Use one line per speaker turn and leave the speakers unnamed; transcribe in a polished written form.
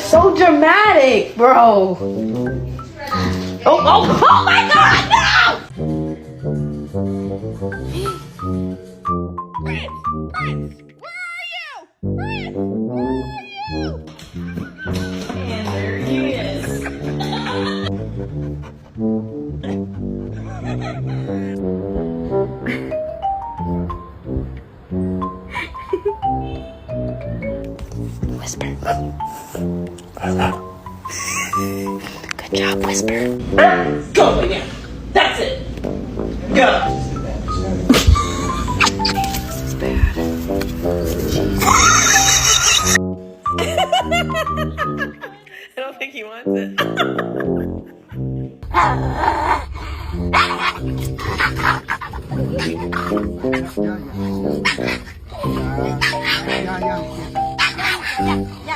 so dramatic, bro. Oh my God, no!
Prince, where are you? Prince, where are you?
And there he is. Whisper. Good job, Whisper. Go, lay down. That's it. Go. This is bad. I don't think he wants it.